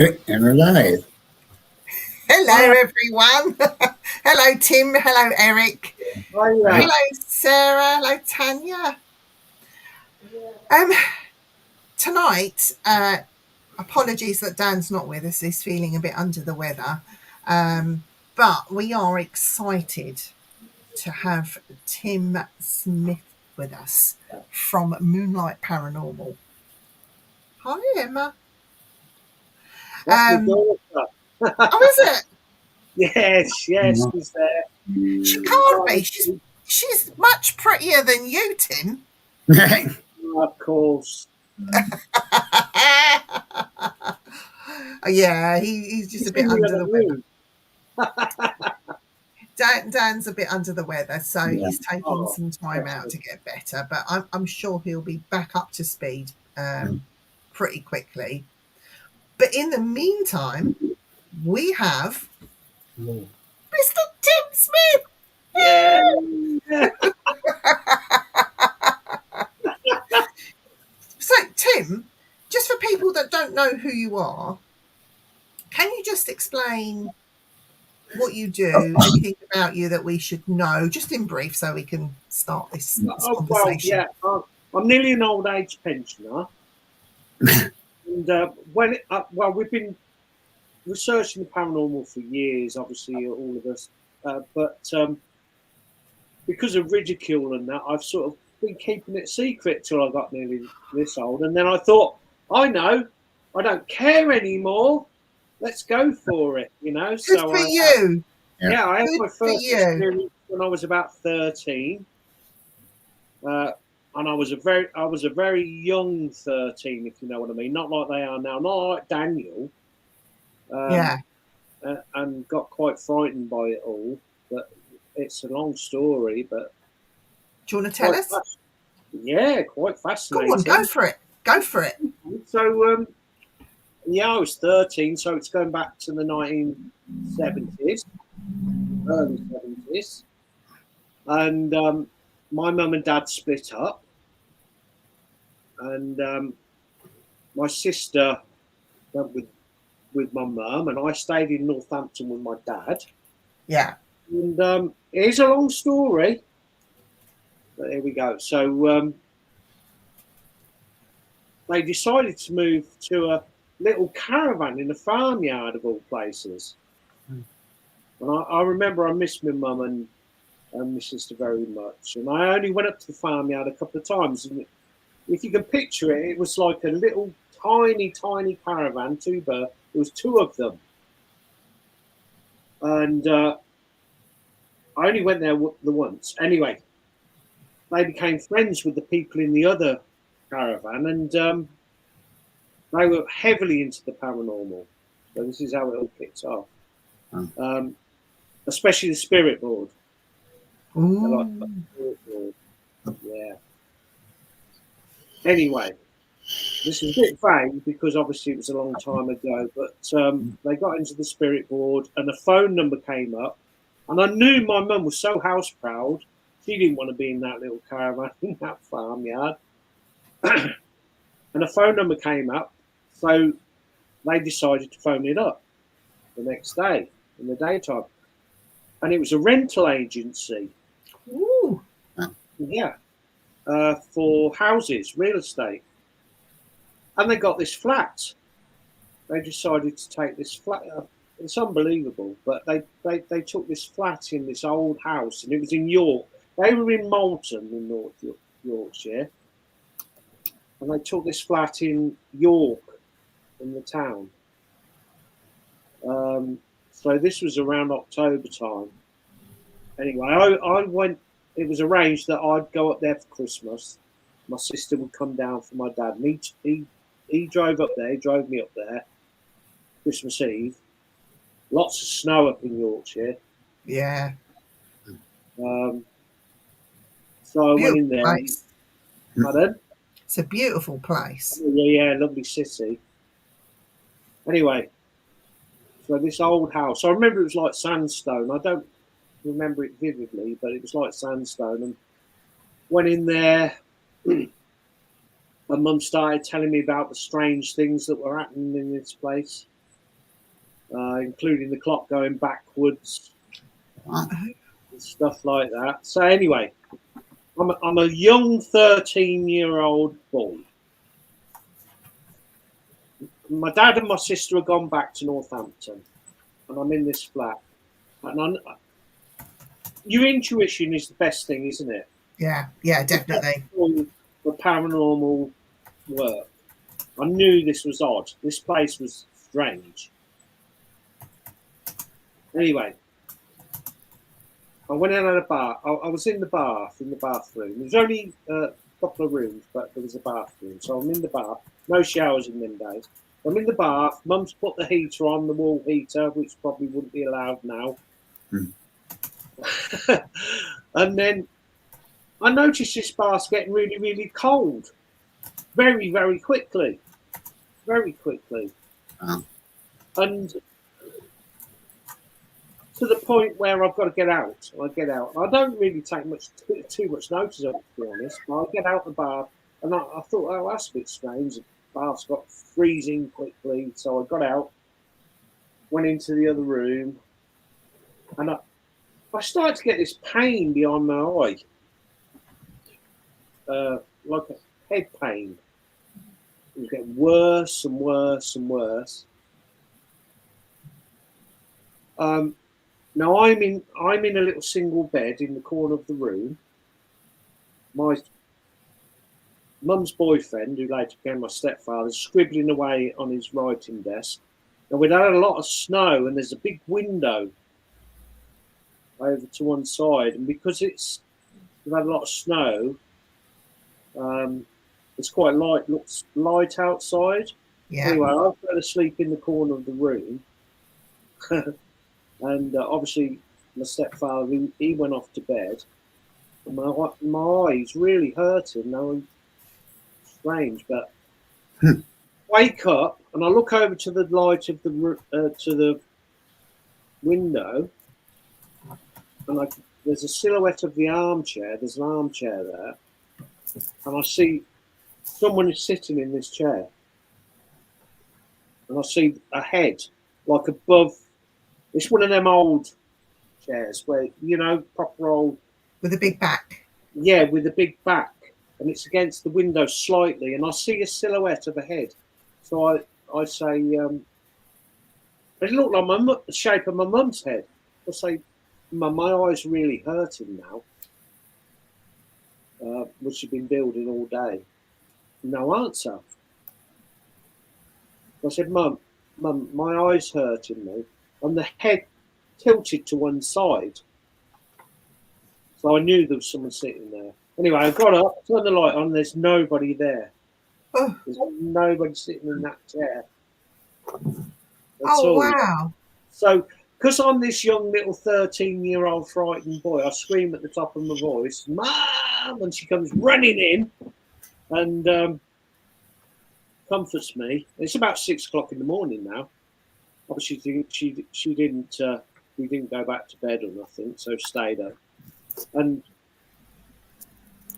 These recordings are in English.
And we're live. Hello, everyone. Hello, Tim. Hello, Eric. Right. Hello, Sarah. Hello, Tanya. Tonight, apologies that Dan's not with us. He's feeling a bit under the weather. But we are excited to have Tim Smith with us from Moonlight Paranormal. Hi, Emma. That's my daughter. Oh, is it? Yes, she's there. She can't be. She's much prettier than you, Tim. Of course. Yeah, he's just a bit under the weather. Dan's a bit under the weather, so he's taking some time out to get better. But I'm sure he'll be back up to speed pretty quickly. But in the meantime, we have Mr. Tim Smith. Yeah. So, Tim, just for people that don't know who you are, can you just explain what you do, anything about you that we should know, just in brief, so we can start this conversation? Well, I'm nearly an old age pensioner. And we've been researching the paranormal for years, obviously, all of us. But because of ridicule and that, I've sort of been keeping it secret till I got nearly this old. And then I thought, I know, I don't care anymore. Let's go for it, you know. Good for you. Yeah, I had my first experience when I was about 13. And I was a very young 13, if you know what I mean. Not like they are now, not like Daniel. And got quite frightened by it all. But it's a long story. But do you want to tell us? Yeah, quite fascinating. Go on, go for it. Go for it. So, I was 13, so it's going back to the 1970s, early 70s. And my mum and dad split up. And my sister went with my mum, and I stayed in Northampton with my dad. Yeah. And it's a long story, but here we go. So they decided to move to a little caravan in a farmyard of all places. And I remember I missed my mum and my sister very much. And I only went up to the farmyard a couple of times. And if you can picture it, it was like a little tiny caravan, There was two of them. And I only went there the once. Anyway, they became friends with the people in the other caravan, and they were heavily into the paranormal. So this is how it all kicked off. Especially the spirit board. Like the spirit board. Yeah. Anyway, this is a bit vague because obviously it was a long time ago, but they got into the spirit board and a phone number came up, and I knew my mum was so house proud. She didn't want to be in that little caravan in that farmyard. And a phone number came up, so they decided to phone it up the next day in the daytime. And it was a rental agency. Ooh. Yeah. For houses, real estate. And they got this flat. They decided to take this flat. It's unbelievable, but they took this flat in this old house, and it was in York. They were in Malton in North Yorkshire. And they took this flat in York, in the town. So this was around October time. Anyway, I went. It was arranged that I'd go up there for Christmas. My sister would come down for my dad. And he drove up there. He drove me up there. Christmas Eve. Lots of snow up in Yorkshire. Yeah. So I went in there. Pardon? It's a beautiful place. Yeah, lovely city. Anyway, so this old house, I remember it was like sandstone. I don't remember it vividly, but it was like sandstone. And went in there, and Mum started telling me about the strange things that were happening in this place. including the clock going backwards Wow. and stuff like that. So anyway, I'm a young 13-year-old boy. My dad and my sister have gone back to Northampton, and I'm in this flat. And your intuition is the best thing, isn't it? Yeah, definitely. For paranormal work, I knew this was odd. This place was strange. Anyway, I went out of the bath. I was in the bathroom. There was only a couple of rooms, but there was a bathroom. So I'm in the bath. No showers in them days. I'm in the bath. Mum's put the heater on, the wall heater, which probably wouldn't be allowed now. And then I noticed this bath's getting really, really cold. Very, very quickly. Very quickly. Wow. And to the point where I've got to get out. I get out. I don't really take too much notice of it, to be honest. But I get out the bath, and I thought, oh, that's a bit strange. The bath's got freezing quickly. So I got out, went into the other room, and I started to get this pain behind my eye. Like a head pain. It was getting worse and worse and worse. Now I'm in a little single bed in the corner of the room. My mum's boyfriend, who later became my stepfather, is scribbling away on his writing desk. And we'd had a lot of snow, and there's a big window over to one side, and because we've had a lot of snow, it's quite light. Looks light outside. Yeah. Anyway, I fell asleep in the corner of the room. And obviously, my stepfather, he went off to bed. And my eyes really hurting. Now, strange, but wake up and I look over to the light of the window, and there's a silhouette of the armchair. There's an armchair there, and I see someone is sitting in this chair, and I see a head like above. It's one of them old chairs where, proper old. With a big back. Yeah, with a big back. And it's against the window slightly. And I see a silhouette of a head. So I say, it looked like the shape of my mum's head. I say, Mum, my eye's really hurting now. Which she'd been building all day. No answer. I said, Mum, my eye's hurting me. And the head tilted to one side. So I knew there was someone sitting there. Anyway, I got up, turned the light on, there's nobody there. Oh. There's nobody sitting in that chair. Oh, wow. So, because I'm this young little 13-year-old frightened boy, I scream at the top of my voice, Mum! And she comes running in and comforts me. It's about 6 o'clock in the morning now. Obviously, she didn't. We didn't go back to bed or nothing, so stayed up. And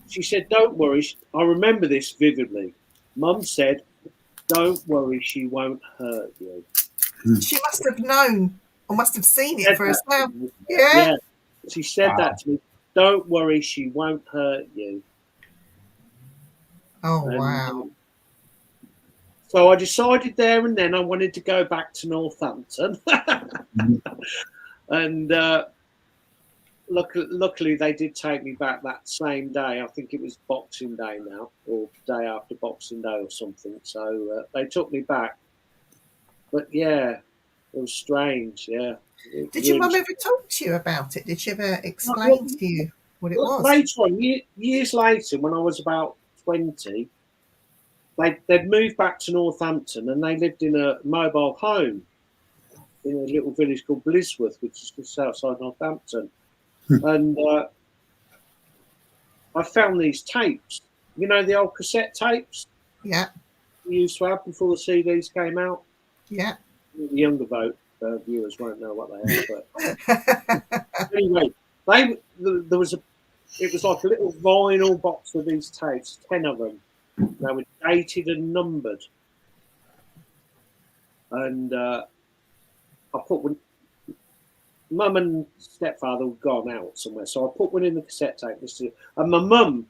she said, "Don't worry." I remember this vividly. Mum said, "Don't worry, she won't hurt you." She must have known or must have seen it for herself. Yeah. Yeah. She said that to me. Don't worry, she won't hurt you. Oh, wow. So I decided there and then I wanted to go back to Northampton. And luckily they did take me back that same day. I think it was Boxing Day now, or day after Boxing Day or something. So they took me back. But yeah, it was strange, yeah. Did your mum ever talk to you about it? Did she ever explain to you what it was? Later on, years later, when I was about 20, they'd moved back to Northampton and they lived in a mobile home in a little village called Blisworth, which is just outside Northampton. And I found these tapes, the old cassette tapes? Yeah. We used to have before the CDs came out. Yeah. The younger viewers won't know what they are, but anyway, it was like a little vinyl box with these tapes, 10 of them. They were dated and numbered, and I put one. Mum and stepfather were gone out somewhere, so I put one in the cassette tape. And my mum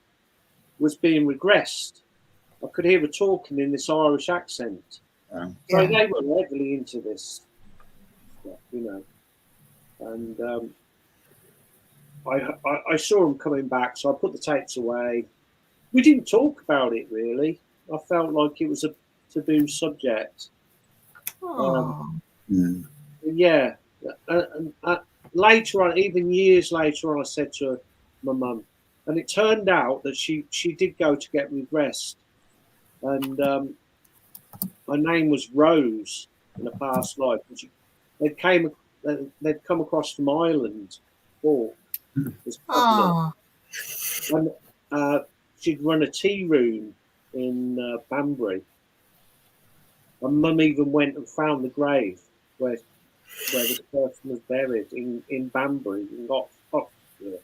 was being regressed. I could hear her talking in this Irish accent. So they were heavily into this stuff, you know. And I saw them coming back, so I put the tapes away. We didn't talk about it really. I felt like it was a taboo subject. Yeah. And later on, even years later on, I said to my mum, and it turned out that she did go to get regressed, and her name was Rose in a past life. And they'd come across from Ireland, or was and she'd run a tea room in Banbury. And Mum even went and found the grave where the person was buried in Banbury in Oxfordshire.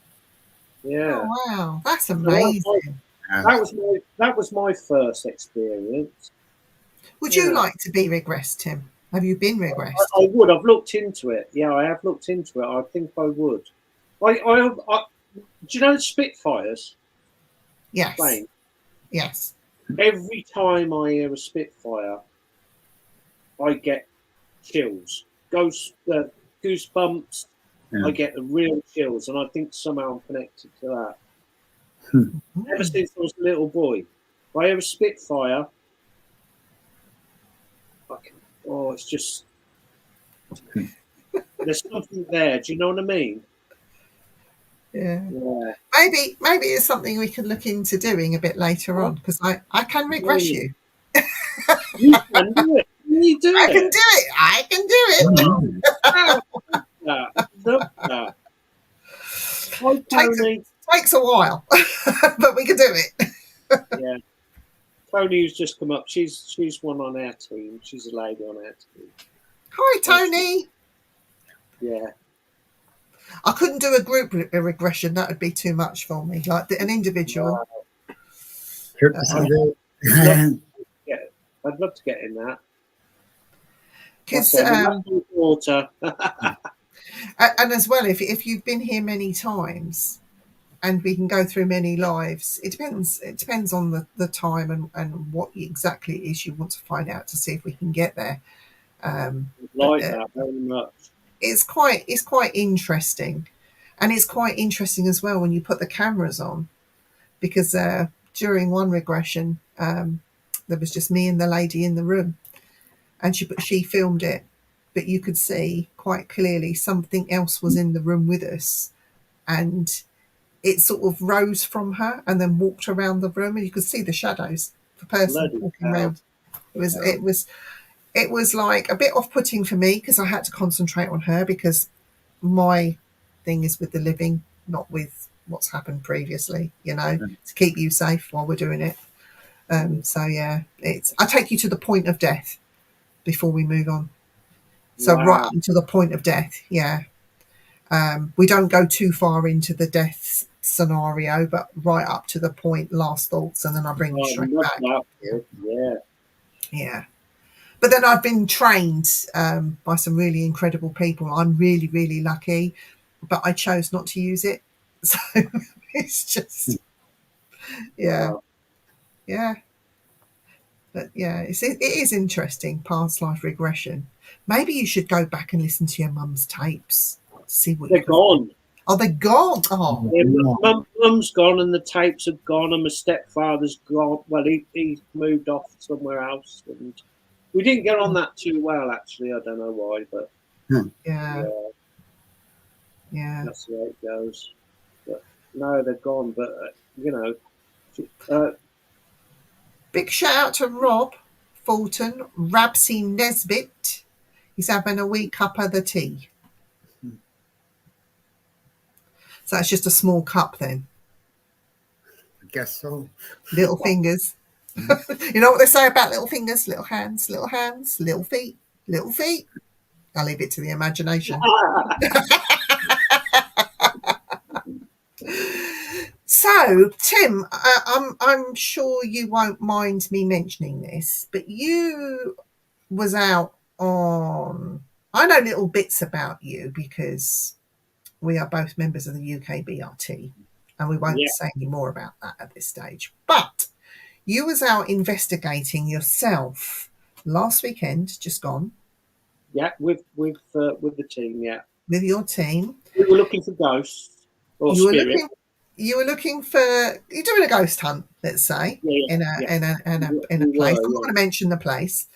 Yeah. Oh, wow, that's amazing. That was my first experience. Would you like to be regressed, Tim? Have you been regressed? I would. I've looked into it. Yeah, I have looked into it. I think I would. Do you know the Spitfires? Yes. Plane? Yes. Every time I hear a Spitfire, I get chills, goosebumps. Yeah. I get the real chills, and I think somehow I'm connected to that. Ever since I was a little boy, if I hear a Spitfire, it's just there's something there. Do you know what I mean? Yeah. Maybe it's something we can look into doing a bit later on, because I can regress you. You can do it. You do I it. can do it. I can do it. Love that. Hi, Tony. Takes a while, but we can do it. Yeah. Tony, who's just come up, she's one on our team. She's a lady on our team. Hi, Tony. Yeah. I couldn't do a group regression. That would be too much for me. Like an individual. I'd love to get in that. Because water. and as well, if you've been here many times, and we can go through many lives, it depends on the time and what exactly it is you want to find out to see if we can get there. That very much. It's quite interesting, and it's quite interesting as well when you put the cameras on, because during one regression there was just me and the lady in the room, and she filmed it, but you could see quite clearly something else was in the room with us, and it sort of rose from her and then walked around the room, and you could see the shadows, the person walking around. It was like a bit off-putting for me, because I had to concentrate on her, because my thing is with the living, not with what's happened previously, to keep you safe while we're doing it. So yeah, I take you to the point of death before we move on. So right up to the point of death, yeah. We don't go too far into the death scenario, but right up to the point, last thoughts, and then I bring you straight back. Yeah. But then I've been trained by some really incredible people. I'm really, really lucky, but I chose not to use it. So it's just, yeah. But yeah, it is interesting, past life regression. Maybe you should go back and listen to your mum's tapes. See what they're gone. Oh, they're gone. Oh, yeah, mum's gone, and the tapes have gone, and my stepfather's gone. Well, he moved off somewhere else, and we didn't get on that too well, actually. I don't know why, but yeah, that's the way it goes. But no, they're gone. But big shout out to Rob Fulton, Rabsy Nesbitt. He's having a wee cup of the tea. So that's just a small cup then. I guess so. Little fingers. You know what they say about little fingers? Little hands, little feet, little feet. I'll leave it to the imagination. So, Tim, I'm sure you won't mind me mentioning this, but you was out on I know little bits about you because we are both members of the UK BRT, and we won't Yeah. say any more about that at this stage. But you was out investigating yourself last weekend, just gone, Yeah, with the team. Yeah, with your team. we were looking for ghosts or You were spirit. looking. You were looking for. You're doing a ghost hunt, let's say, Yeah, in yeah. a We place. were, I'm not going to mention the place,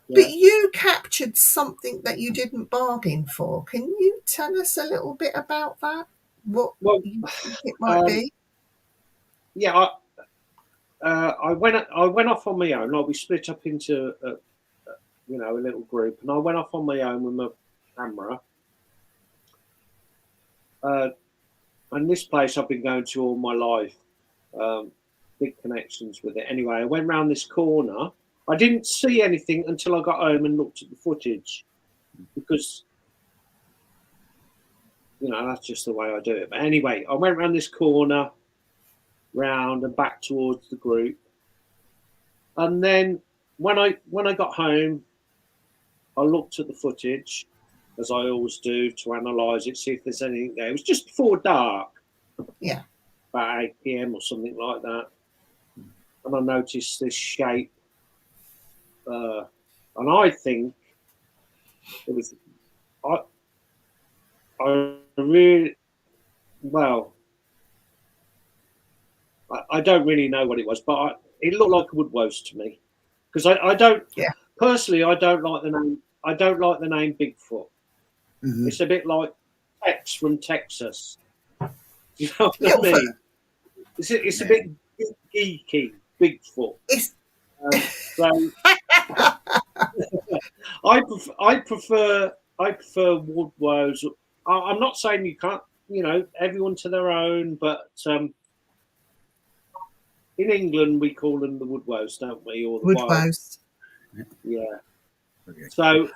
yeah. but you captured something that you didn't bargain for. Can you tell us a little bit about that? What Well, you think it might be? yeah. I went off on my own. Like, we split up into a little group, and I went off on my own with my camera. And this place I've been going to all my life. Big connections with it. Anyway, I went round this corner. I didn't see anything until I got home and looked at the footage, because that's just the way I do it. But anyway, I went round this corner, round and back towards the group, and then when I got home, I looked at the footage, as I always do, to analyse it, see if there's anything there. It was just before dark, Yeah. about 8 p.m. or something like that, and I noticed this shape, and I think it was. I really well. I don't really know what it was, but it looked like a woodwose to me, because I don't. Yeah. Personally, I don't like the name. I don't like the name Bigfoot. Mhm. It's a bit like Tex from Texas. You know what I mean? It's a bit geeky, Bigfoot. It's So I prefer woodwose. I'm not saying you can't. Everyone to their own, but in England we call them the woodwose, don't we? Or the wild. woodwose. Yeah. Okay. So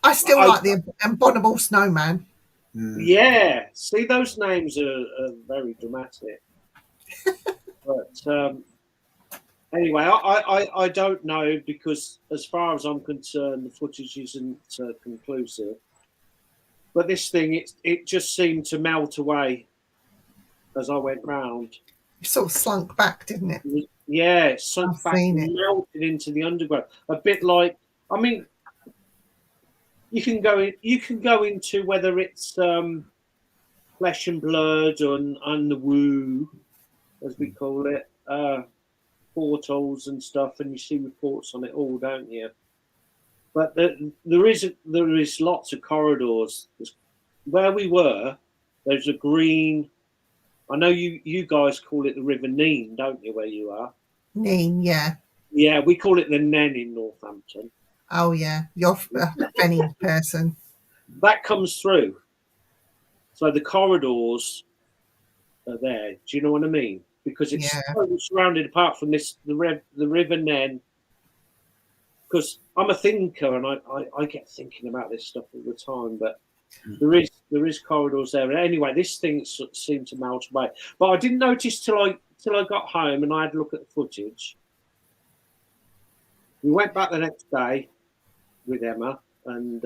I still like the abominable snowman. yeah, see, those names are very dramatic. But anyway, I don't know, because as far as I'm concerned, the footage isn't conclusive. But this thing, it just seemed to melt away as I went round. It sort of slunk back, didn't it? Yeah, it sunk I've back seen and it. melted into the undergrowth. A bit like, I mean, you can go into whether it's flesh and blood and the woo, as we call it, portals and stuff, and you see reports on it all, don't you? But there is lots of corridors. Where we were, there's a green. I know you guys call it the River Nene, don't you? Where you are? Neen, yeah. Yeah, we call it the Nen in Northampton. Oh yeah, you're a funny person. That comes through. So the corridors are there. Do you know what I mean? Because it's totally surrounded, apart from the River Nen. Because I'm a thinker, and I get thinking about this stuff all the time. But there is corridors there. Anyway, this thing seemed to melt away. But I didn't notice till I got home and I had a look at the footage. We went back the next day with Emma and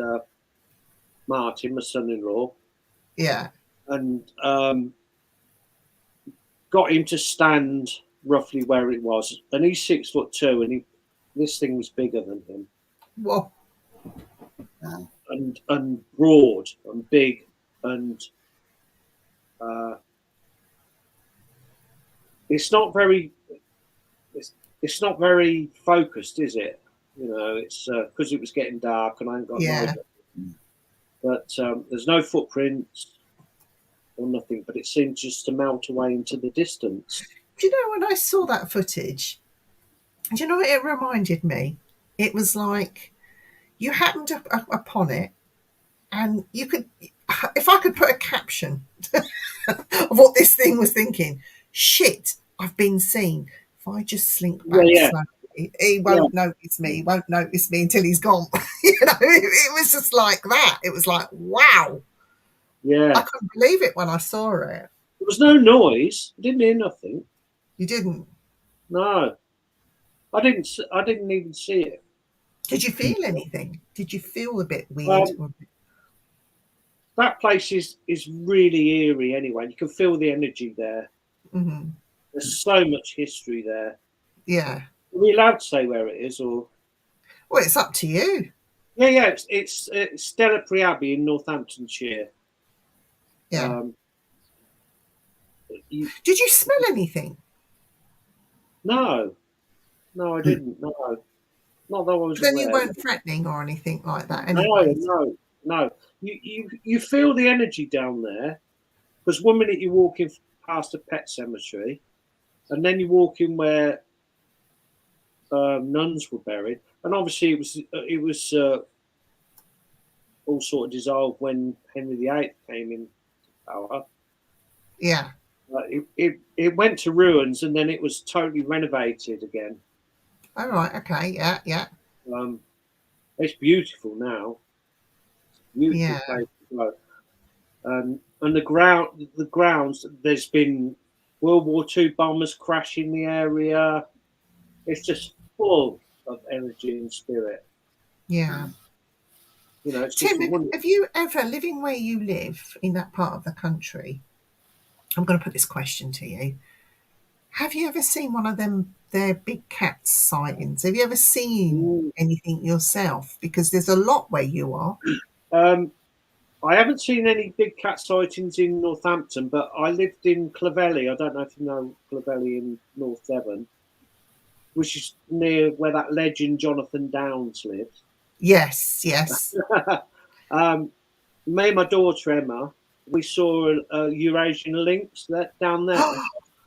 Martin, my son-in-law. Yeah. And got him to stand roughly where it was. And he's 6'2", and this thing was bigger than him. Whoa. And broad and big, and it's not very focused, is it? It's because it was getting dark and I ain't got light. But there's no footprints or nothing, but it seemed just to melt away into the distance. Do you know, when I saw that footage, do you know what it reminded me? It was like you happened upon it, and you could, if I could put a caption of what this thing was thinking, shit, I've been seen. If I just slink back slowly, he won't notice me. He won't notice me until he's gone. It was just like that. It was like, wow. Yeah. I couldn't believe it when I saw it. There was no noise. I didn't hear nothing. You didn't? No. I didn't even see it. Did you feel anything? Did you feel a bit weird? That place is really eerie anyway. You can feel the energy there. Mm-hmm. There's so much history there. Yeah. Are we allowed to say where it is, or? Well, it's up to you. Yeah. It's Stellarpre Abbey in Northamptonshire. Yeah. Did you smell anything? No, I didn't. No, not that I was Then aware. you weren't threatening or anything like that. No, Anyway. no. You feel the energy down there, because one minute you're walking past a pet cemetery, and then you walk in where nuns were buried, and obviously it was all sort of dissolved when Henry VIII came in power. Yeah. It went to ruins, and then it was totally renovated again. All right. Okay. Yeah. It's beautiful now. It's a beautiful Yeah. place to go. And the grounds. There's been World War II bombers crashing the area. It's just full of energy and spirit. Yeah. You know, it's Tim, just have you ever, living where you live in that part of the country, I'm going to put this question to you. Have you ever seen one of their big cat sightings? Have you ever seen anything yourself? Because there's a lot where you are. I haven't seen any big cat sightings in Northampton, but I lived in Clovelly. I don't know if you know Clovelly in North Devon, which is near where that legend Jonathan Downes lives. Yes. Me and my daughter Emma, we saw a Eurasian lynx down there.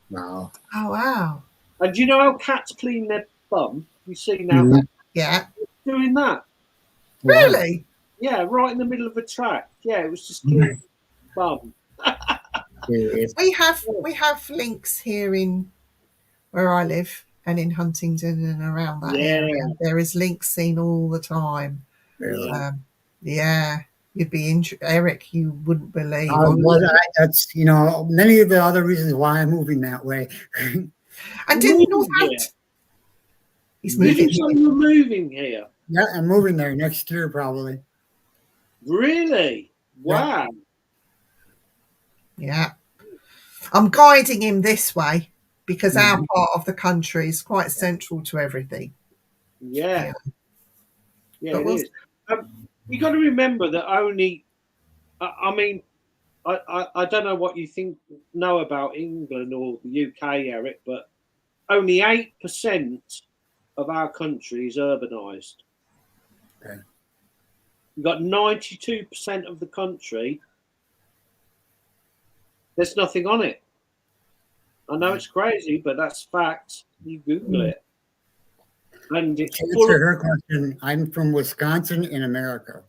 Wow. Oh, wow. And do you know how cats clean their bum? You see now Yeah. doing that. Really? Yeah, right in the middle of a track. Yeah, it was just clean bum. We have links here in where I live and in Huntingdon and around that area. There is links seen all the time. Really? Yeah. You'd be Eric, you wouldn't believe. That's many of the other reasons why I'm moving that way. And didn't Northampton? He's moving. Did you say you're moving here? Yeah, I'm moving there next year probably. Really? Wow. Yeah. I'm guiding him this way because our part of the country is quite central to everything. Yeah, it is. You got to remember that only, I mean, I don't know what you know about England or the UK, Eric, but only 8% of our country is urbanised. Okay. You've got 92% of the country, there's nothing on it. I know it's crazy, but that's fact. You Google it. And it's to answer her question, I'm from Wisconsin in America.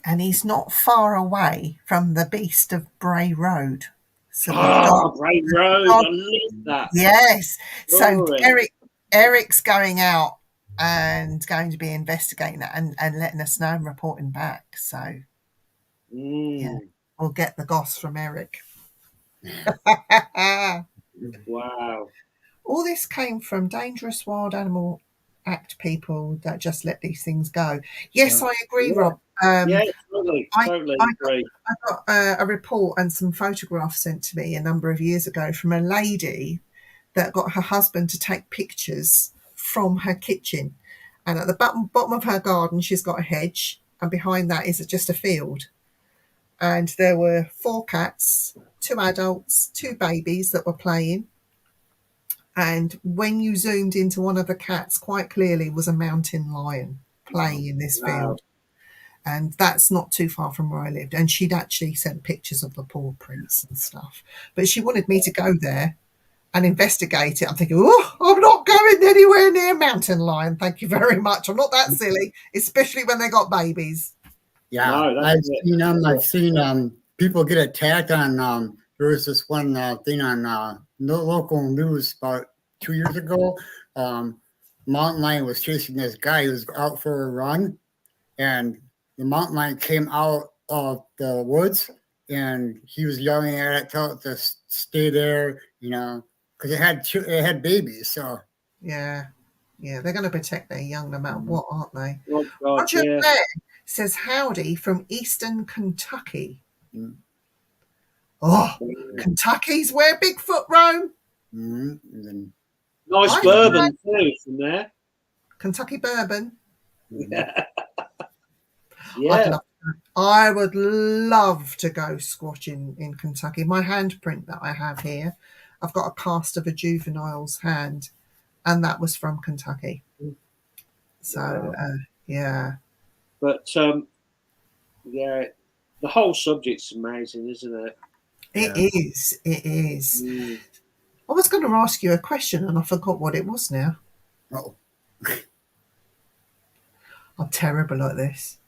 And he's not far away from the beast of Bray Road. So Bray Road, I love that. Yes. So Eric's going out and going to be investigating that and letting us know and reporting back. So yeah, we'll get the goss from Eric. Wow. All this came from Dangerous Wild Animal Act people that just let these things go. Yes, I agree, Rob. Totally agree. I got a report and some photographs sent to me a number of years ago from a lady that got her husband to take pictures from her kitchen. And at the bottom of her garden, she's got a hedge. And behind that is just a field. And there were 4 cats, 2 adults, 2 babies that were playing. And when you zoomed into one of the cats, quite clearly was a mountain lion playing in this field. And that's not too far from where I lived. And she'd actually sent pictures of the paw prints and stuff. But she wanted me to go there and investigate it. I'm thinking, I'm not going anywhere near mountain lion. Thank you very much. I'm not that silly, especially when they got babies. Yeah, I've seen them. I've seen people get attacked on. There was this one thing on local news about 2 years ago. Mountain lion was chasing this guy who was out for a run, and the mountain lion came out of the woods, and he was yelling at it, tell it to stay there, because it had babies. So yeah, Yeah, they're going to protect their young no matter what, aren't they? Oh, God, Roger yeah. Blair says howdy from Eastern Kentucky. Mm. Oh, Kentucky's where Bigfoot roam. And then, Nice I bourbon too from there. Kentucky bourbon. Yeah. I'd Yeah. love I would love to go squatching in Kentucky. My handprint that I have here, I've got a cast of a juvenile's hand, and that was from Kentucky. So, yeah. But yeah, the whole subject's amazing, isn't it? It is. It is. Mm. I was going to ask you a question, and I forgot what it was now. oh, I'm terrible at this.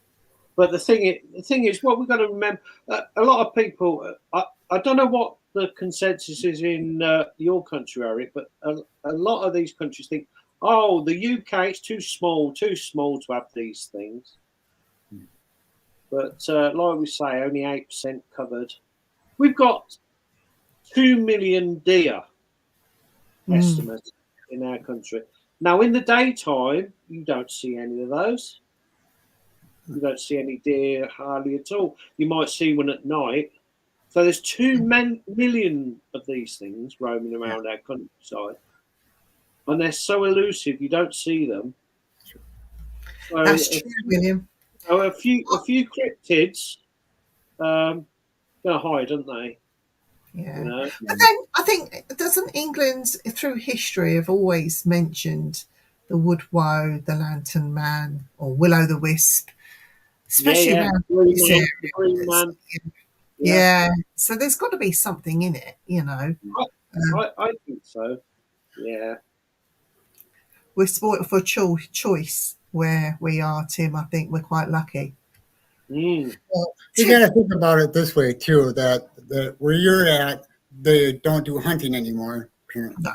But the thing is, what we've got to remember, a lot of people, I don't know what the consensus is in your country, Eric, but a lot of these countries think, oh, the UK is too small to have these things. But like we say, only 8% covered. We've got 2 million deer estimates in our country. Now, in the daytime, you don't see any of those. You don't see any deer hardly at all. You might see one at night. So there's 2 million of these things roaming around our countryside, and they're so elusive you don't see them. So That's true, William. So a few cryptids gonna hide, aren't they? Yeah. You know? But then I think, doesn't England through history have always mentioned the woodwow, the lantern man, or will-o' the wisp, especially around the green man. Yeah. So there's got to be something in it, you know. I think so. Yeah. We're spoiled for choice where we are, Tim. I think we're quite lucky. Mm. well, you got to think about it this way too: that where you're at, they don't do hunting anymore. Apparently. No.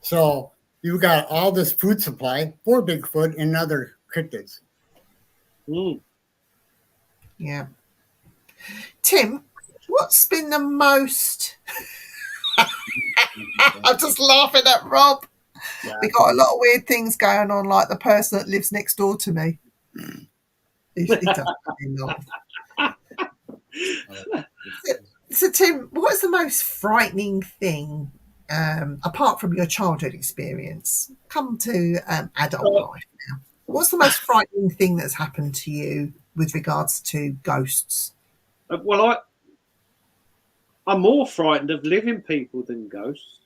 So you got all this food supply for Bigfoot and other cryptids. Mm. Yeah. Tim, what's been the most... I'm just laughing at Rob. Yeah. We got a lot of weird things going on, like the person that lives next door to me. He doesn't really laugh. So, Tim, what's the most frightening thing, apart from your childhood experience, come to adult life now? What's the most frightening thing that's happened to you with regards to ghosts? Well, I'm more frightened of living people than ghosts.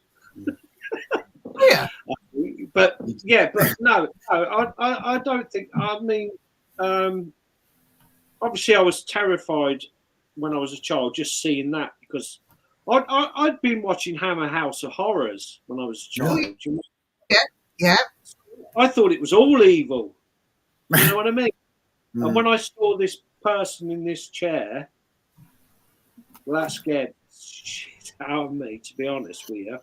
Yeah. But no, I don't think. I mean, obviously, I was terrified when I was a child just seeing that, because I'd been watching Hammer House of Horrors when I was a child. Yeah. I thought it was all evil. You know what I mean? Mm. And when I saw this person in this chair, well, that scared shit out of me, to be honest with you.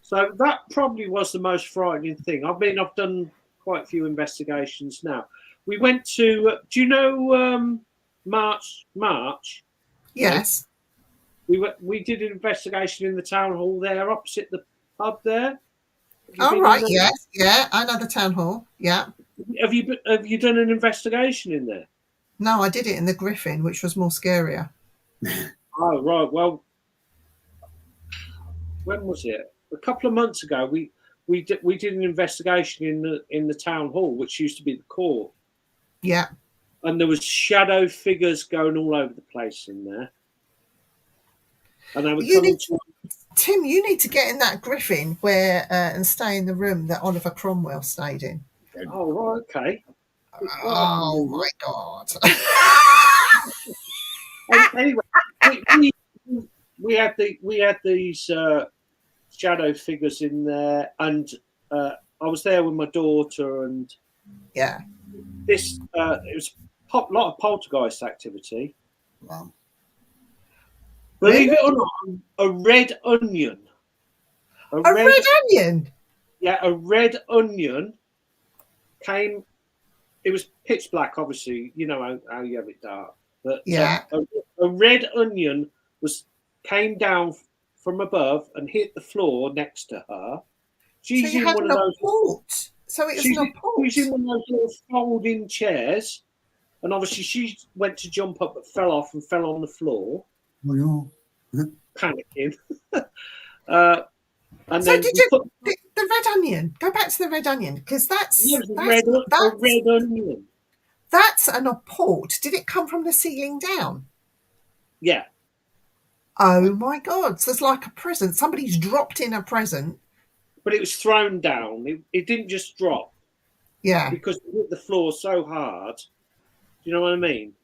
So that probably was the most frightening thing. I mean, I've done quite a few investigations now. We went to, do you know March? Yes. We did an investigation in the town hall there, opposite the pub there. Oh, right. Yes. Yeah. I know the town hall. Yeah. Have you done an investigation in there? No, I did it in the Griffin, which was more scarier. Oh, right. Well, when was it? A couple of months ago, we did an investigation in the town hall, which used to be the court. Yeah. And there was shadow figures going all over the place in there. And they were Tim, you need to get in that Griffin where and stay in the room that Oliver Cromwell stayed in. Oh, right, okay. Oh my God. Anyway, we had these shadow figures in there, and I was there with my daughter, and yeah, this it was a lot of poltergeist activity. Wow. Believe it or not, a red onion. A red onion? Yeah, a red onion came. It was pitch black, obviously. You know how you have it dark. But yeah, a red onion came down from above and hit the floor next to her. She's so you in had one an of those. abort. So it was She's not a in one of those little folding chairs, and obviously she went to jump up but fell off and fell on the floor, Oh, no. panicking. And So then did we you put the red onion? Go back to the red onion because a red onion. that's an apport. Did it come from the ceiling down? Yeah, Oh my God! So it's like a present. Somebody's dropped in a present. but it was thrown down. It didn't just drop Yeah. because it hit the floor so hard. Do you know what I mean?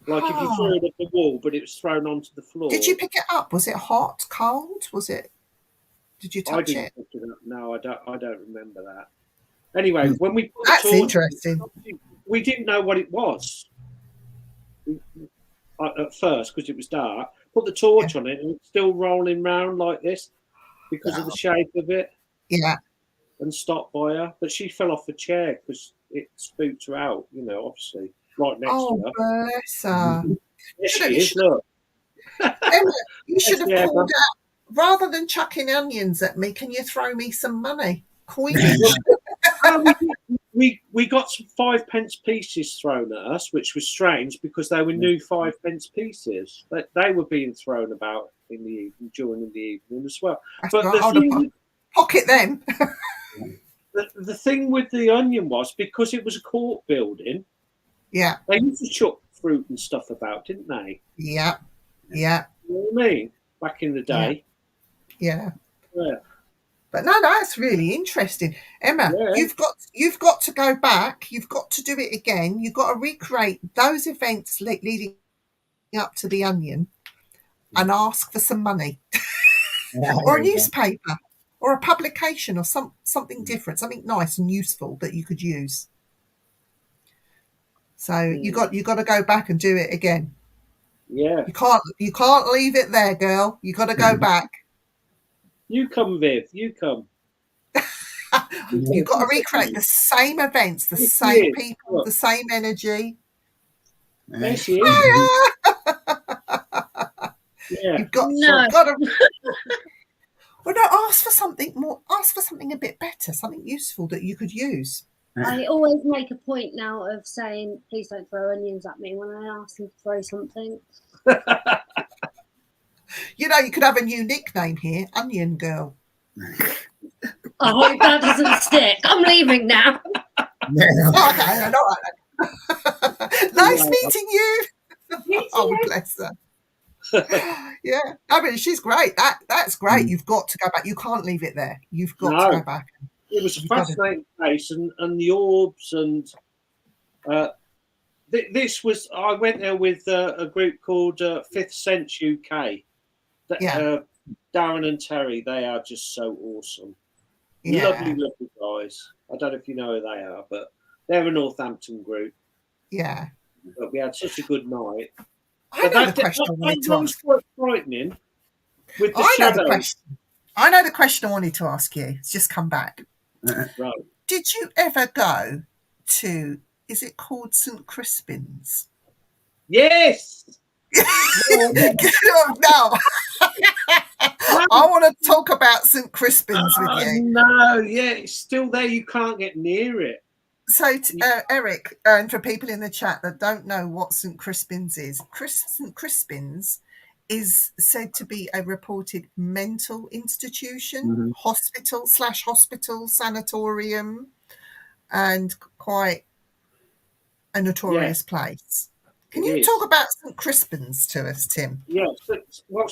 Like if you Oh. threw it at the wall, but it was thrown onto the floor. Did you pick it up? Was it hot, cold? Was it? Did you touch I didn't it? pick it up. No, I don't remember that. Anyway, when we put That's the torch, interesting. we didn't know what it was at first because it was dark. Put the torch on it, and it's still rolling round like this because of the shape of it. Yeah. And stopped by her, but she fell off the chair because it spooked her out. You know, obviously, right next to her. Bless her. There she is. Look, Emma, you should have Yeah, called out rather than chucking onions at me. Can you throw me some money? Coinage. we got some 5p pieces thrown at us, which was strange because they were new 5p pieces. They were being thrown about in the evening, during the evening as well. But Pocket them. the thing with the onion was because it was a court building. Yeah. They used to chuck fruit and stuff about, didn't they? Yeah. Yeah. You know what I mean? Back in the day. Yeah. Yeah. But no, that's really interesting. Emma, you've got to go back. You've got to do it again. You've got to recreate those events leading up to the onion and ask for some money. Or a newspaper or a publication or something different, something nice and useful that you could use. So you got to go back and do it again. Yeah. You can't leave it there, girl. You got to go back. You come, Viv. You come. You've got to recreate the same events, the same people, the same energy. There she is. Yeah. You've got to. Well, no, ask for something more. Ask for something a bit better, something useful that you could use. I always make a point now of saying, please don't throw onions at me when I ask them to throw something. You know, you could have a new nickname here, Onion Girl. I hope that doesn't stick. I'm leaving now. Okay, all right. Nice meeting you. Oh, bless her. Yeah, I mean, she's great. That's great. You've got to go back. You can't leave it there. You've got to go back. It was a fascinating place, and the orbs, and this was. I went there with a group called Fifth Sense UK. Darren and Terry, they are just so awesome. Yeah. Lovely guys. I don't know if you know who they are, but they're a Northampton group. Yeah. But we had such a good night. I know the question I wanted to ask. Quite frightening. With the I know the question I wanted to ask you. It's just come back. Right. Did you ever go to, is it called St. Crispin's? Yes. No. I want to talk about St. Crispin's with you. No, yeah, it's still there. You can't get near it. So, Eric, and for people in the chat that don't know what St. Crispin's is, St. Crispin's is said to be a reported mental institution, hospital, sanatorium, and quite a notorious place. Can you talk about St. Crispin's to us, Tim? Yeah, well,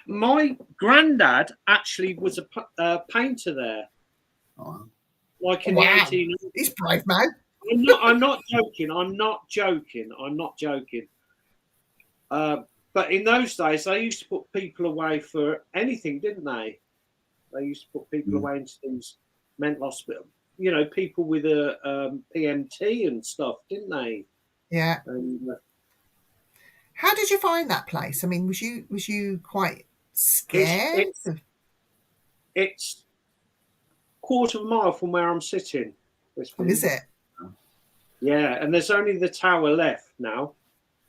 my granddad actually was a painter there. Oh. Like in the 1800s. He's brave, man. I'm not joking. But in those days, they used to put people away for anything, didn't they? They used to put people away into these mental hospital. You know, people with a PMT and stuff, didn't they? Yeah. And, how did you find that place? I mean, was you quite scared? It's quarter of a mile from where I'm sitting. Oh, is it? Yeah, and there's only the tower left now.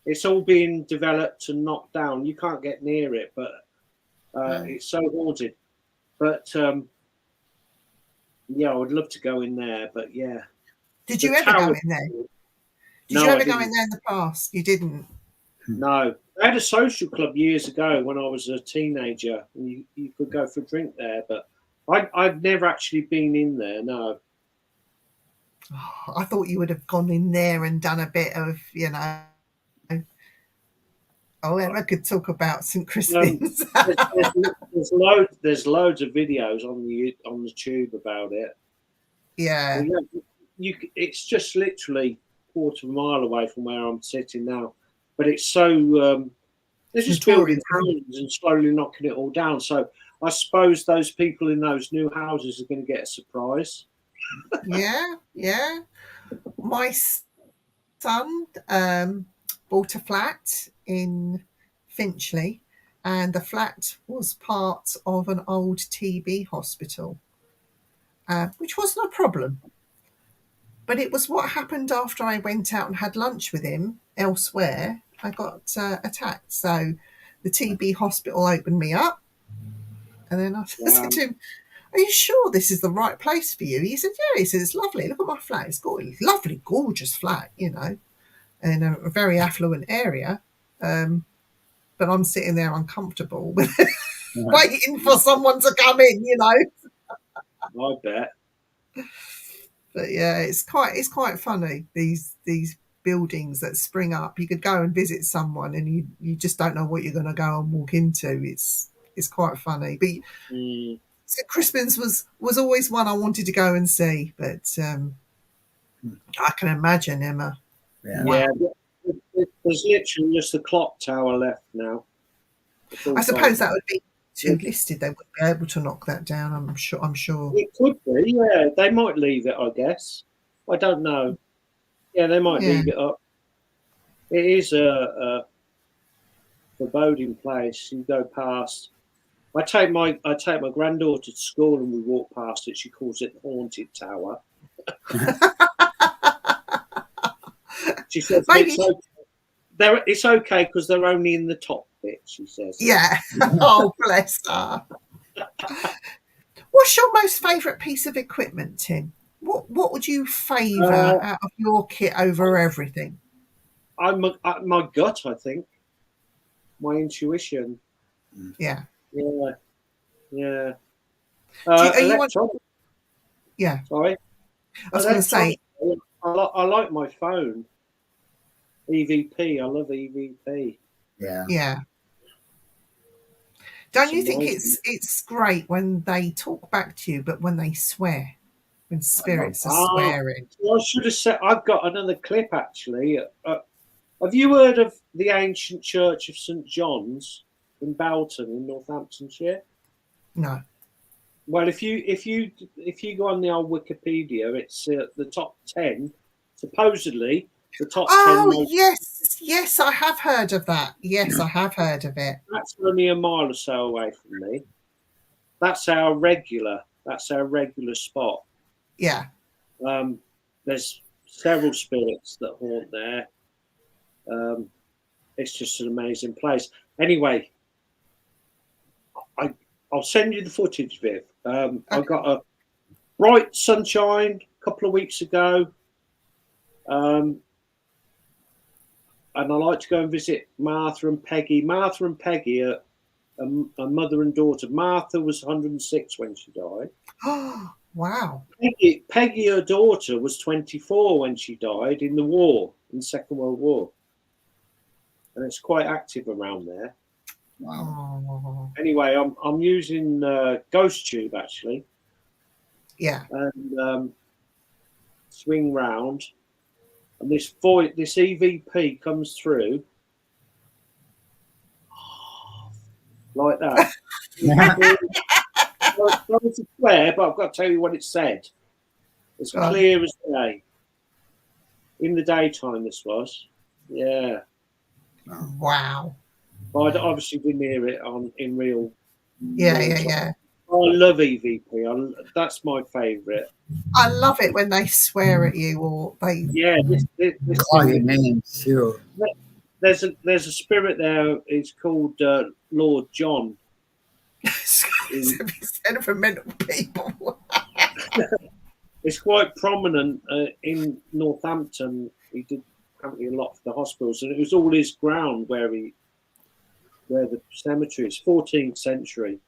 It's all being developed and knocked down. You can't get near it, but it's so haunted. But Yeah, I would love to go in there, but yeah. Did The you ever go tower- in there? Did No, you I ever go in didn't. there in the past? You didn't. No, I had a social club years ago when I was a teenager, and you could go for a drink there, but I've never actually been in there. No. Oh, I thought you would have gone in there and done a bit of, you know. Oh, I could talk about St. Crispin's. There's loads of videos on the tube about it. Yeah. And it's just literally a quarter of a mile away from where I'm sitting now, but it's so they're just building houses and slowly knocking it all down. So I suppose those people in those new houses are going to get a surprise. Yeah, yeah. My son bought a flat in Finchley, and the flat was part of an old TB hospital, which wasn't a problem. But it was what happened after I went out and had lunch with him elsewhere. I got attacked. So the TB hospital opened me up. And then I said to him, "Are you sure this is the right place for you?" He said, "Yeah." He said, "It's lovely. Look at my flat. It's got a lovely, gorgeous flat, you know, in a very affluent area." But I'm sitting there uncomfortable waiting for someone to come in, you know. I bet. But yeah, it's quite funny, these buildings that spring up. You could go and visit someone and you just don't know what you're going to go and walk into. It's quite funny. But St. Crispin's was always one I wanted to go and see, but I can imagine, Emma. Yeah. Yeah, there's literally just the clock tower left now. I suppose that would be too listed. They wouldn't be able to knock that down. I'm sure. It could be, yeah. They might leave it, I guess. I don't know. Yeah, they might leave it up. It is a foreboding place. You go past. I take my granddaughter to school and we walk past it. She calls it the Haunted Tower. She says it's okay because they're only in the top bit, she says. Yeah. Oh, bless her. What's your most favourite piece of equipment, Tim? What would you favour out of your kit over everything? My gut, I think. My intuition. Yeah. Yeah. Yeah. Yeah. Sorry. I was going to say. I like my phone. EVP. I love EVP. Yeah. Yeah. Don't you think it's great when they talk back to you, but when they swear, when spirits are swearing? I should have said. I've got another clip actually. Have you heard of the ancient church of St. John's in Belton in Northamptonshire? No. Well, if you go on the old Wikipedia, it's the top 10. Supposedly, the top 10. Oh yes, I have heard of that. Yes, I have heard of it. That's only a mile or so away from me. That's our regular spot. Yeah. There's several spirits that haunt there. It's just an amazing place. Anyway, I'll send you the footage, Viv. I got a bright sunshine a couple of weeks ago. And I like to go and visit Martha and Peggy. Martha and Peggy are a mother and daughter. Martha was 106 when she died. Oh, wow. Peggy, her daughter, was 24 when she died in the Second World War. And it's quite active around there. Wow. Anyway, I'm using Ghost Tube actually. Yeah. And swing round, and this EVP comes through like that. I was to swear, but I've got to tell you what it said. It's clear as day. In the daytime, this was. Yeah. Wow. I obviously didn't hear it in real. Yeah. I love EVP. That's my favourite. I love it when they swear at you or they. Yeah, this Call your name too. There's a spirit there. It's called Lord John. It's for mental people. It's quite prominent in Northampton. He did apparently a lot for the hospitals, and it was all his ground where the cemetery is, 14th century.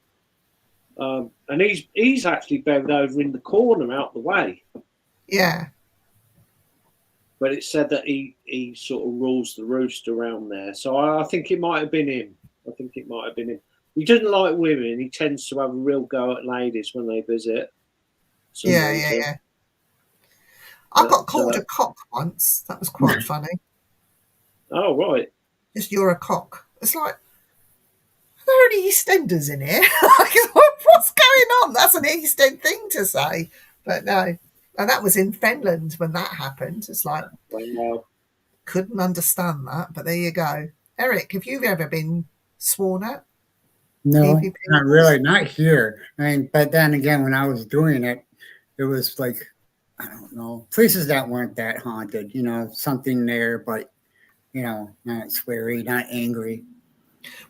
And he's actually buried over in the corner out the way. Yeah. But it said that he sort of rules the roost around there. So I think it might have been him. He doesn't like women. He tends to have a real go at ladies when they visit. Yeah. I got called a cock once. That was quite funny. Oh, right. Just, you're a cock. It's like, are there any EastEnders in here? What's going on? That's an East End thing to say. But no. And that was in Finland when that happened. It's like, couldn't understand that. But there you go. Eric, have you ever been sworn at? No, not really, not here. I mean, but then again, when I was doing it, it was like, I don't know, places that weren't that haunted, you know, something there, but, you know, not sweary, not angry.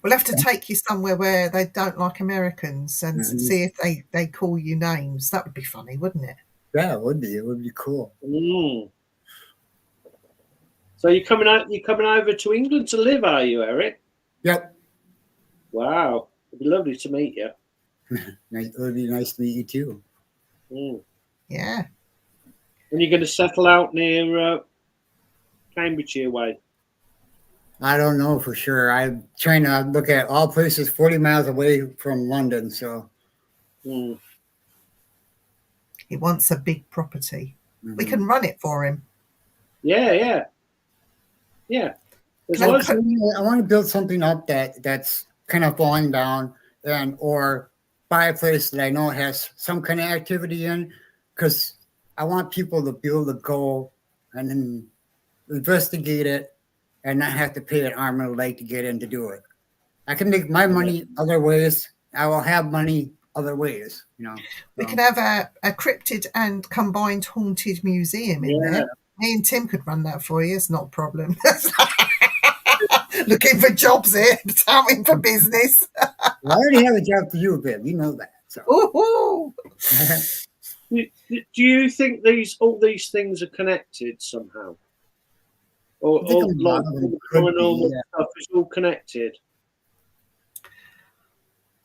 We'll have to take you somewhere where they don't like Americans and see if they call you names. That would be funny, wouldn't it? Yeah, it would be. It would be cool. So you're coming over to England to live, are you, Eric? Yep. Wow. It'd be lovely to meet you. It would be nice to meet you too. Yeah. And you're going to settle out near Cambridgeshire way? I don't know for sure. I'm trying to look at all places 40 miles away from London, so. He wants a big property. We can run it for him. Yeah. I want to build something up that's kind of falling down, or buy a place that I know has some kind of activity in, because I want people to be able to go and then investigate it and not have to pay an arm and a leg to get in to do it. I can make my money other ways. I will have money other ways, you know. We can have a cryptid and combined haunted museum in there. Me and Tim could run that for you. It's not a problem. Looking for jobs here, touting for business. I already have a job for you, Viv. You know that. So. Do you think all these things are connected somehow? Or like the paranormal stuff is all connected?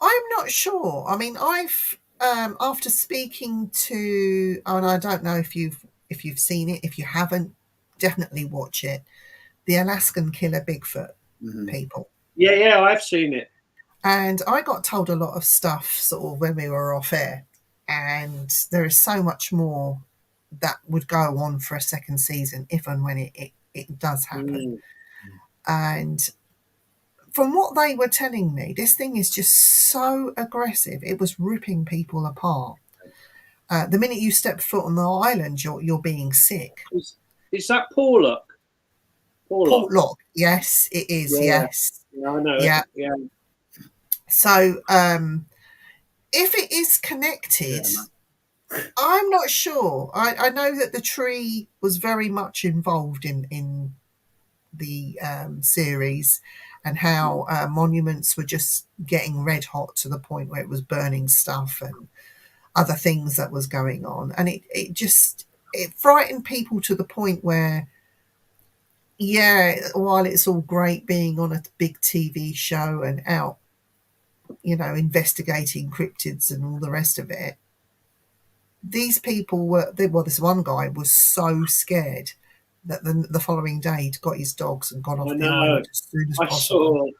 I'm not sure. I mean, I've after speaking to, and I don't know if you've seen it. If you haven't, definitely watch it. The Alaskan Killer Bigfoot people. Yeah, I've seen it. And I got told a lot of stuff sort of when we were off air, and there is so much more that would go on for a second season if and when it does happen. And from what they were telling me, this thing is just so aggressive. It was ripping people apart. The minute you step foot on the island, you're being sick. Is that Portlock? Portlock, yes, it is. Yeah. Yes, yeah, I know. Yeah. Yeah. So, if it is connected, I'm not sure. I know that the tree was very much involved in the series, and how monuments were just getting red hot to the point where it was burning stuff and other things that was going on. And it frightened people to the point where, while it's all great being on a big TV show and out, you know, investigating cryptids and all the rest of it, these people this one guy was so scared that the following day he'd got his dogs and gone off the island as soon as possible.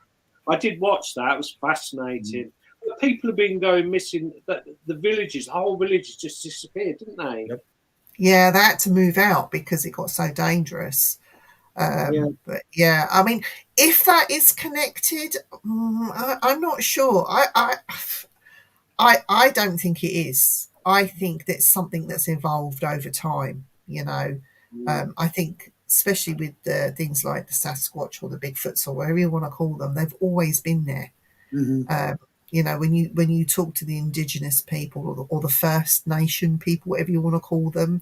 I did watch that. It was fascinating. But people have been going missing. The whole villages just disappeared, didn't they? Yep. Yeah, they had to move out because it got so dangerous. But yeah, I mean, if that is connected, I'm not sure. I don't think it is. I think that's something that's evolved over time. You know, I think especially with things like the Sasquatch or the Bigfoots or whatever you want to call them, they've always been there. You know, when you talk to the indigenous people or the First Nation people, whatever you want to call them,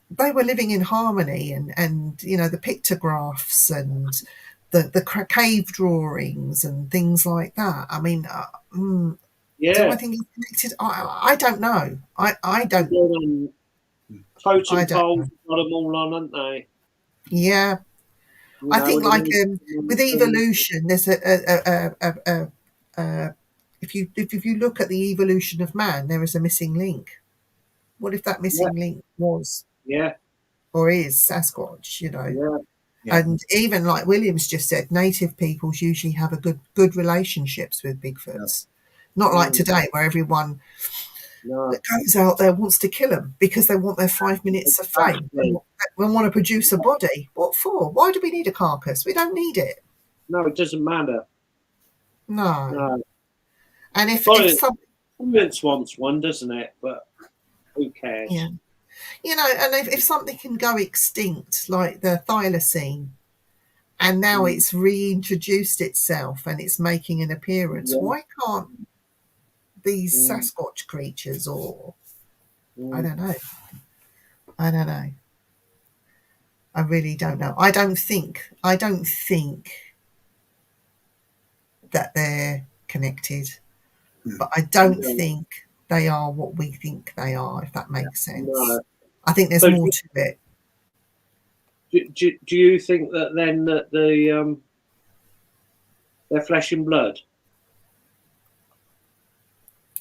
they were living in harmony, and you know, the pictographs and the cave drawings and things like that. I mean, Do I think he's connected? I don't know. I don't. Totem I don't poles know. got them all on, haven't they? Yeah, You I know, think and like then- with evolution, there's if you look at the evolution of man, there is a missing link. What if that missing link was yeah, or is Sasquatch? You know, yeah, Yeah. and even like Williams just said, native peoples usually have a good relationships with Bigfoots, not like today where everyone no, that goes out there wants to kill them because they want their 5 minutes of fame. exactly. We want to produce a body. What for? Why do we need a carcass? We don't need it. No, it doesn't matter. No. No, And if well, some, science wants one, doesn't it? But who cares? yeah, you know, and if something can go extinct like the thylacine, and now it's reintroduced itself and it's making an appearance, why can't these Sasquatch creatures, or I don't know, I really don't know. I don't think that they're connected, but I don't think they are what we think they are, if that makes sense. No. I think there's So more to it. Do you think that then that they're flesh and blood?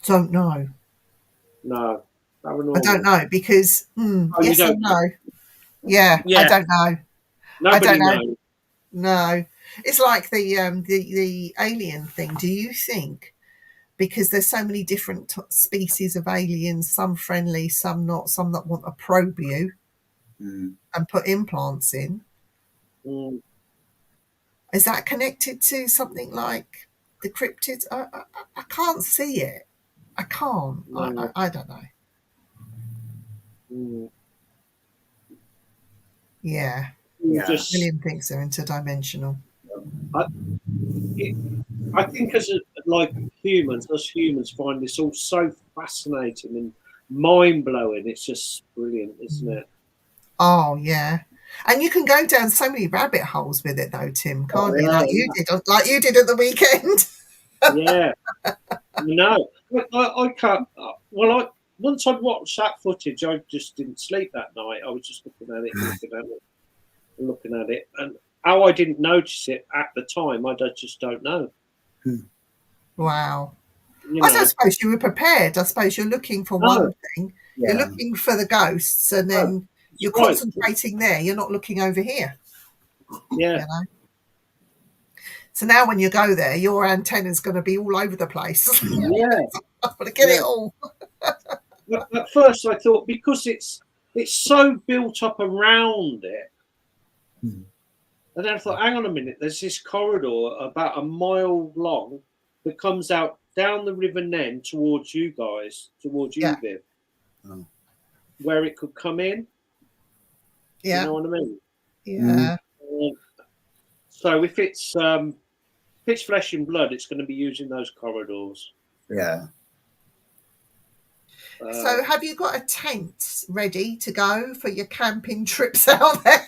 Don't know. No, I don't know because yes don't and no. Yeah, I Yeah. don't know. Nobody I don't know. knows. No, it's like the alien thing. Do you think because there's so many different species of aliens, some friendly, some not, some that want to probe you and put implants in? Mm, Is that connected to something like the cryptids? I can't see it. I can't. no. I don't know. Mm. Yeah. Just, William thinks they're interdimensional. I think as like humans, us humans find this all so fascinating and mind blowing. It's just brilliant, isn't it? Oh yeah. And you can go down so many rabbit holes with it though, Tim, can't you? Like you did at the weekend. Yeah. No, I can't. Well, once I'd watched that footage, I just didn't sleep that night. I was just looking at it, looking at it, and how I didn't notice it at the time, I just don't know. Wow. You I know, don't suppose you were prepared. I suppose you're looking for one thing. Yeah. You're looking for the ghosts, and then you're concentrating there. You're not looking over here. Yeah. You know? So now when you go there, your antenna's going to be all over the place. Yeah. I've got to get it all. At first, I thought because it's so built up around it, and then I thought, hang on a minute, there's this corridor about a mile long that comes out down the River Nen towards you guys, towards you, Viv, where it could come in. Yeah. You know what I mean? Yeah. So if it's flesh and blood, it's going to be using those corridors. Yeah. So have you got a tent ready to go for your camping trips out there?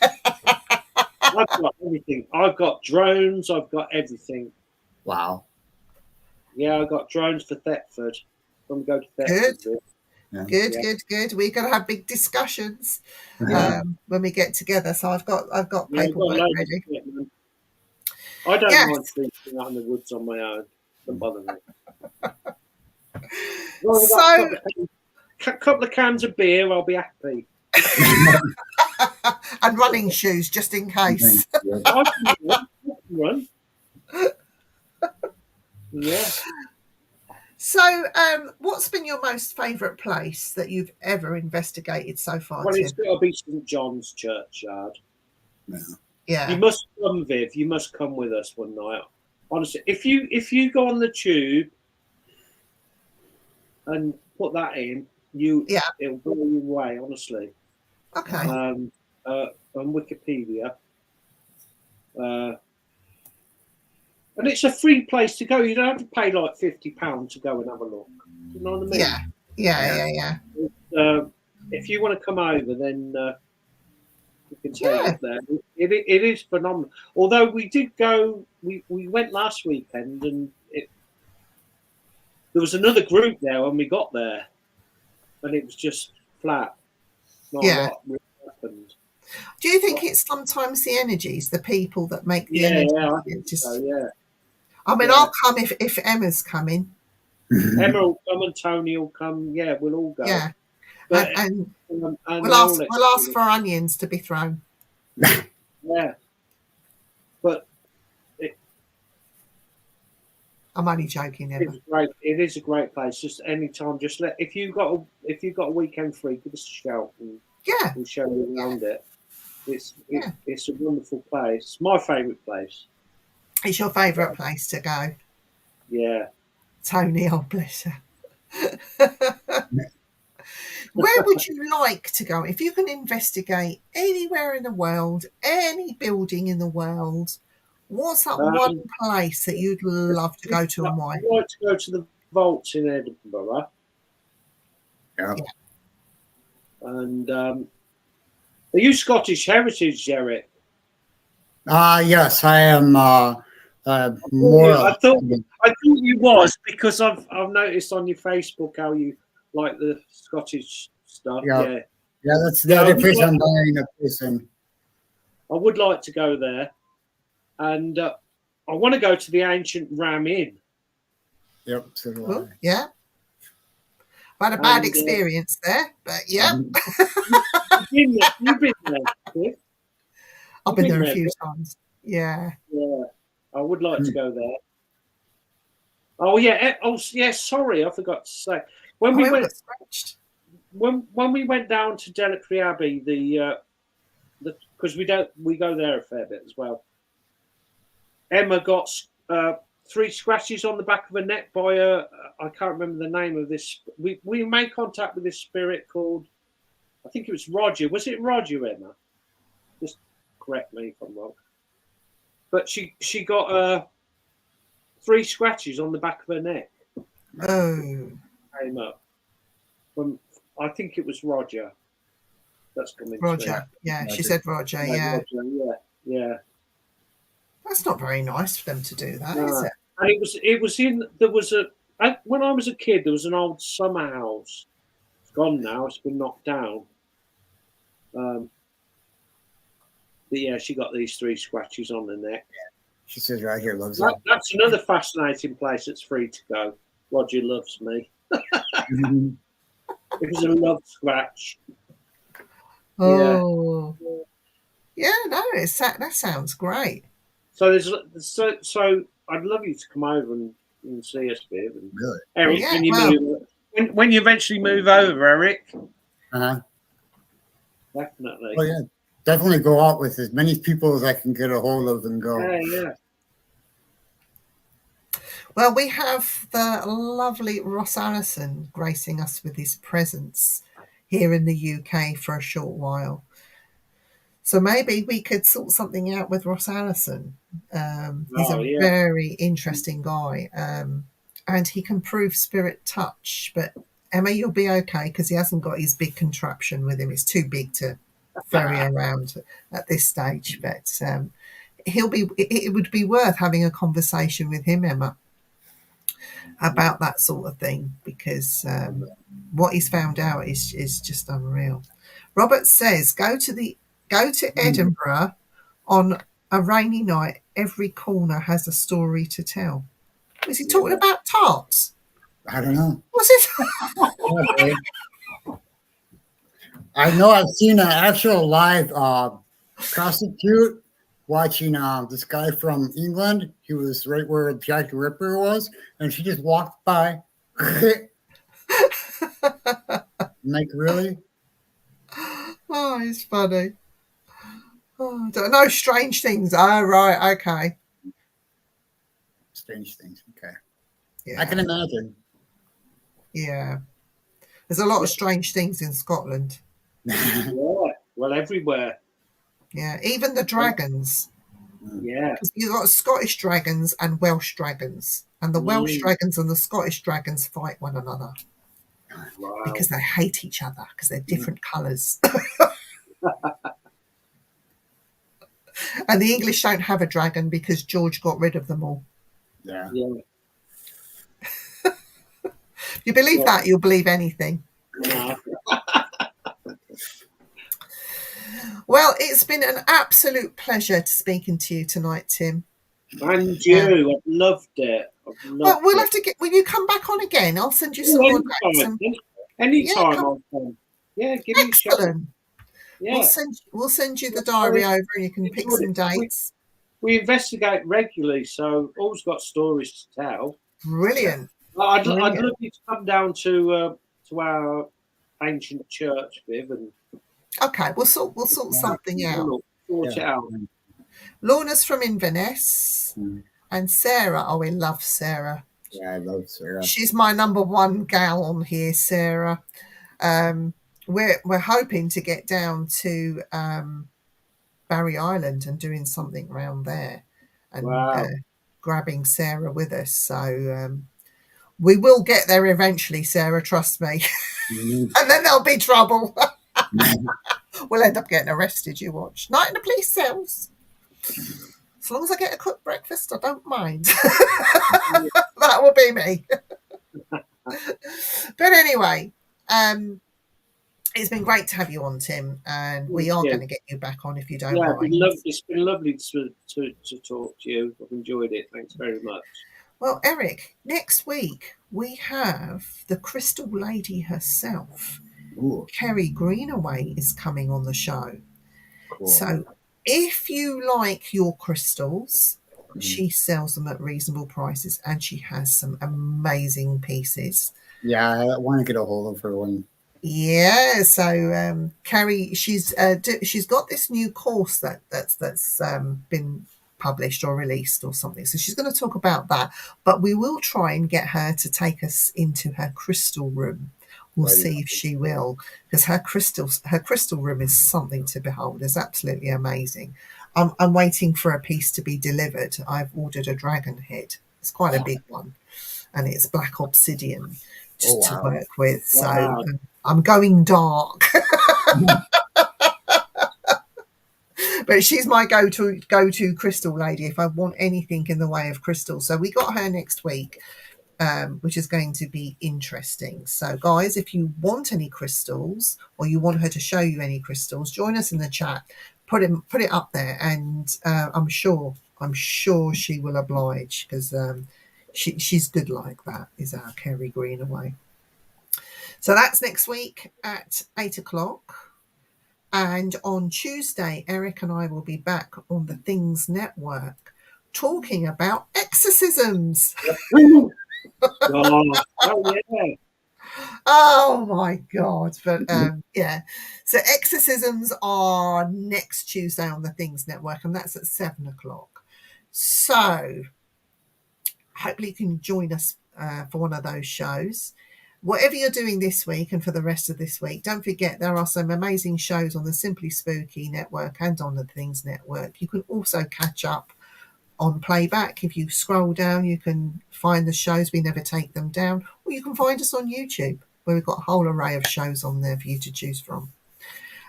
I've got everything. I've got drones. I've got everything. Wow. Yeah, I've got drones for Thetford. I'm going to Thetford. Good. Yeah. Good. We're going to have big discussions when we get together. So I've got paperwork ready. I don't mind sleeping out in the woods on my own. Don't bother me. Well, So a couple of cans of beer, I'll be happy. and running shoes just in case. I can run. Yeah. So, what's been your most favourite place that you've ever investigated so far? Well, Tim? it's got to be St John's Churchyard. Yeah. You must come, Viv. You must come with us one night. Honestly, if you go on the tube and put that in, it'll blow you away. Honestly. Okay. On Wikipedia. And it's a free place to go. You don't have to pay like £50 to go and have a look. You know what I mean? Yeah. If you want to come over, then you can take it there. It is phenomenal. Although we did go, we went last weekend, and there was another group there when we got there, and it was just flat. Not a lot really happened. Do you think it's sometimes the energies, the people that make the Yeah, energy? yeah, I think so, yeah. I mean, Yeah. I'll come if Emma's coming. Emma will come and Tony will come. Yeah, we'll all go. Yeah, But, and and we'll ask for onions to be thrown. Yeah, but I'm only joking, Emma. it's great. It is a great place. Just anytime, just if you've got a weekend free, give us a shout and we'll show you around it. It's a wonderful place. My favourite place. It's your favourite place to go. Yeah. Tony, oh bless her. Where would you like to go? If you can investigate anywhere in the world, any building in the world, what's that one place that you'd love to go to and why? I'd like to go to the vaults in Edinburgh. Yeah. And are you Scottish heritage, Eric? Yes, I am. More. I thought you was because I've noticed on your Facebook how you like the Scottish stuff. Yeah, that's the other place I'm buying a place in. I would like to go there, and I want to go to the ancient Ram Inn. Yep. So do I. Yeah. I've had a bad experience there, but yeah. You've been there. I've been there a few times. Yeah. Yeah. I would like to go there. Oh yeah. Oh yeah. Sorry, I forgot to say when we went down to Delicry Abbey, because we go there a fair bit as well. Emma got 3 scratches on the back of her neck by I can't remember the name of this. We made contact with this spirit called, I think it was Roger. Was it Roger, Emma? Just correct me if I'm wrong. But she got 3 scratches on the back of her neck. Oh. Came up from, I think it was Roger. That's coming. Roger. Yeah, she said Roger. Yeah. Roger, yeah. That's not very nice for them to do that, is it? And when I was a kid, there was an old summer house. It's gone now. It's been knocked down. But yeah, she got these 3 scratches on the neck. She says right here, loves it. That's another fascinating place that's free to go. Roger loves me. It was a love scratch. Oh. Yeah, no, that sounds great. So I'd love you to come over and see us, Viv. Really? Eric, can you move? When you eventually move over, Eric? Definitely. Oh yeah. Definitely go out with as many people as I can get a hold of and go. Yeah. Well, we have the lovely Ross Allison gracing us with his presence here in the UK for a short while. So maybe we could sort something out with Ross Allison. He's a very interesting guy. And he can prove spirit touch. But Emma, you'll be okay because he hasn't got his big contraption with him. It's too big to ferry around at this stage. But it would be worth having a conversation with him, Emma, about that sort of thing, because what he's found out is just unreal. Robert says, go to Edinburgh on a rainy night. Every corner has a story to tell. Was he talking about tarts? I don't know. Was it? I know I've seen an actual live prostitute watching this guy from England. He was right where Jack the Ripper was, and she just walked by. Like, really? Oh, it's funny. Oh, no strange things. Oh, right. Okay. Strange things. Okay. Yeah. I can imagine. Yeah. There's a lot of strange things in Scotland. Yeah. Well, everywhere. Yeah. Even the dragons. Yeah. You've got Scottish dragons and Welsh dragons. And the Welsh dragons and the Scottish dragons fight one another. Wow. Because they hate each other because they're different colours. And the English don't have a dragon because George got rid of them all. Yeah. You believe that, you'll believe anything. No. Well, it's been an absolute pleasure speaking to you tonight, Tim. And you, I've loved it. Well, we'll have to get. Will you come back on again? I'll send you some more dates. Anytime I'll come. Yeah, give me a shot. Excellent. Yeah. We'll send you the diary over, and you can pick some dates. We investigate regularly, so always got stories to tell. Brilliant. I'd love you to come down to our ancient church, Viv, and okay, we'll sort something out. Sort it out. Lorna's from Inverness, and Sarah. Oh, we love Sarah. Yeah, I love Sarah. She's my number one gal on here, Sarah. We're hoping to get down to Barry Island and doing something around there, and grabbing Sarah with us. So we will get there eventually, Sarah. Trust me. And then there'll be trouble. We'll end up getting arrested. You watch. Night in the police cells. As long as I get a cooked breakfast, I don't mind. That will be me. But anyway, it's been great to have you on, Tim, and we are going to get you back on if you don't mind. It's been lovely to talk to you. I've enjoyed it. Thanks very much. Well, Eric, next week we have the Crystal Lady herself. Ooh. Kerry Greenaway is coming on the show. Cool. So if you like your crystals, she sells them at reasonable prices, and she has some amazing pieces. Yeah, I want to get a hold of her one. Yeah, so Kerry, she's got this new course that's been published or released or something. So she's going to talk about that, but we will try and get her to take us into her crystal room. We'll see if she will, because her crystal room is something to behold. It's absolutely amazing. I'm waiting for a piece to be delivered. I've ordered a dragon head. It's quite a big one, and it's black obsidian to work with. So I'm going dark. But she's my go-to crystal lady if I want anything in the way of crystals. So we got her next week, which is going to be interesting. So guys, if you want any crystals, or you want her to show you any crystals, join us in the chat. Put it up there, and I'm sure she will oblige, because she's good like that. Is our Kerry Greenaway. So that's next week at 8:00. And on Tuesday, Eric and I will be back on the Things Network talking about exorcisms. Oh, yeah. Oh my God. But yeah. So exorcisms are next Tuesday on the Things Network, and that's at 7:00. So hopefully you can join us for one of those shows. Whatever you're doing this week and for the rest of this week, don't forget there are some amazing shows on the Simply Spooky Network and on the Things Network. You can also catch up on playback. If you scroll down, you can find the shows. We never take them down. Or you can find us on YouTube, where we've got a whole array of shows on there for you to choose from.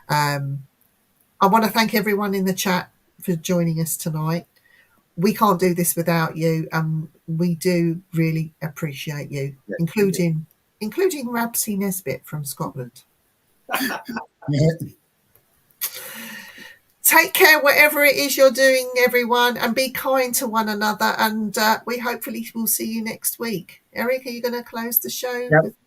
I want to thank everyone in the chat for joining us tonight. We can't do this without you, and we do really appreciate you, including Rabsy Nesbitt from Scotland. Take care, whatever it is you're doing, everyone, and be kind to one another. And we hopefully will see you next week. Eric, are you going to close the show? Yep.